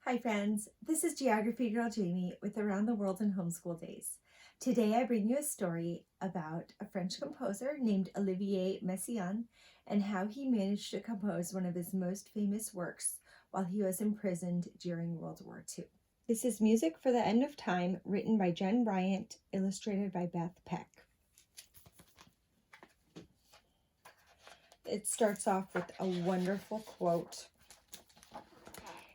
Hi friends, this is Geography Girl Jamie with Around the World in Homeschool Days. Today I bring you a story about a French composer named Olivier Messiaen and how he managed to compose one of his most famous works while he was imprisoned during World War II. This is Music for the End of Time, written by Jen Bryant, illustrated by Beth, Peck. It starts off with a wonderful quote.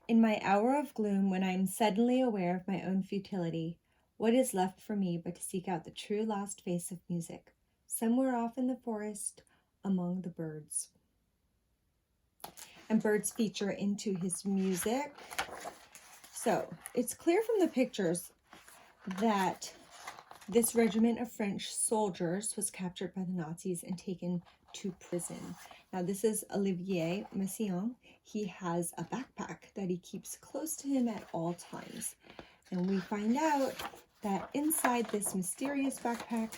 In my hour of gloom, when I am suddenly aware of my own futility, what is left for me but to seek out the true lost face of music, somewhere off in the forest among the birds? And birds feature into his music. So it's clear from the pictures that this regiment of French soldiers was captured by the Nazis and taken to prison. Now this is Olivier Messiaen. He has a backpack that he keeps close to him at all times. And we find out that inside this mysterious backpack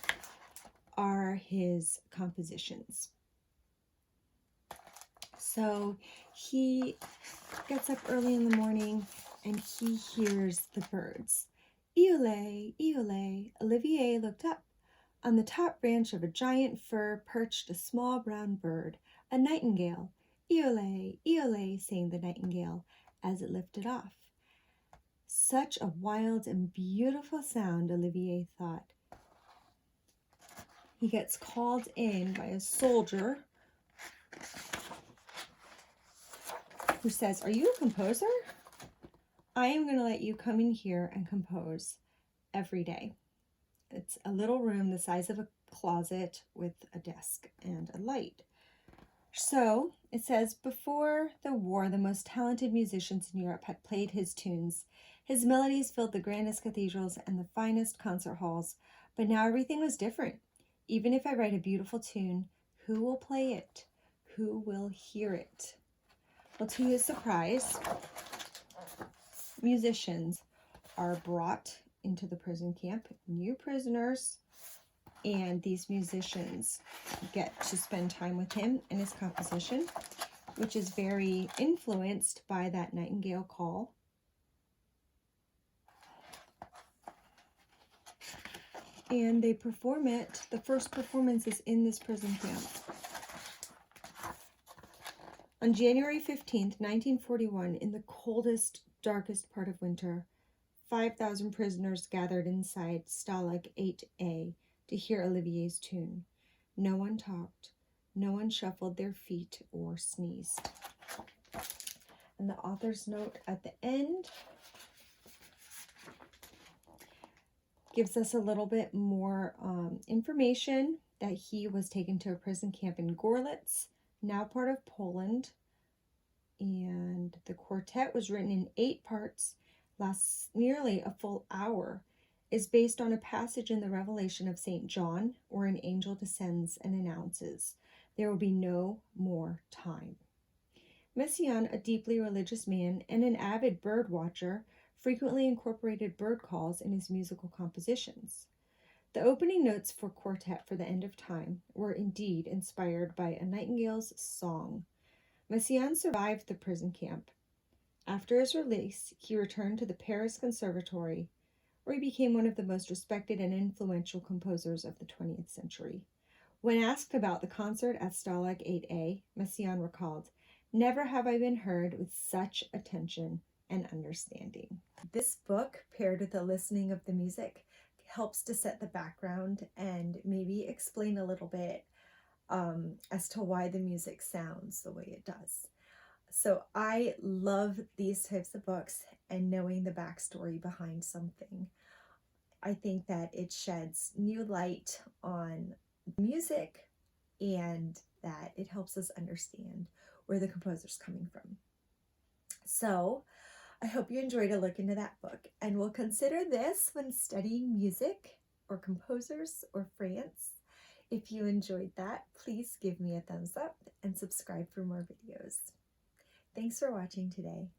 are his compositions. So he gets up early in the morning and he hears the birds. Iole, Iole. Olivier looked up. On the top branch of a giant fir perched a small brown bird, a nightingale. Iole, Iole, sang the nightingale as it lifted off. Such a wild and beautiful sound, Olivier thought. He gets called in by a soldier who says, "Are you a composer? I am going to let you come in here and compose every day." It's a little room the size of a closet with a desk and a light. So it says, before the war, the most talented musicians in Europe had played his tunes. His melodies filled the grandest cathedrals and the finest concert halls. But now everything was different. Even if I write a beautiful tune, who will play it? Who will hear it? Well, to his surprise, musicians are brought into the prison camp, new prisoners, and these musicians get to spend time with him and his composition, which is very influenced by that nightingale call. And they perform it. The first performance is in this prison camp. On January 15th, 1941, in the coldest, darkest part of winter, 5,000 prisoners gathered inside Stalag 8A to hear Olivier's tune. No one talked, no one shuffled their feet or sneezed. And the author's note at the end gives us a little bit more information that he was taken to a prison camp in Gorlitz, now part of Poland. And the quartet was written in 8 parts, lasts nearly a full hour, is based on a passage in the Revelation of St. John where an angel descends and announces, "There will be no more time." Messiaen, a deeply religious man and an avid bird watcher, frequently incorporated bird calls in his musical compositions. The opening notes for Quartet for the End of Time were indeed inspired by a nightingale's song. Messiaen survived the prison camp. After his release, he returned to the Paris Conservatory, where he became one of the most respected and influential composers of the 20th century. When asked about the concert at Stalag 8A, Messiaen recalled, "Never have I been heard with such attention and understanding." This book, paired with the listening of the music, helps to set the background and maybe explain a little bit as to why the music sounds the way it does. So I love these types of books and knowing the backstory behind something. I think that it sheds new light on music and that it helps us understand where the composer's coming from. So I hope you enjoyed a look into that book and will consider this when studying music or composers or France. If you enjoyed that, please give me a thumbs up and subscribe for more videos. Thanks for watching today.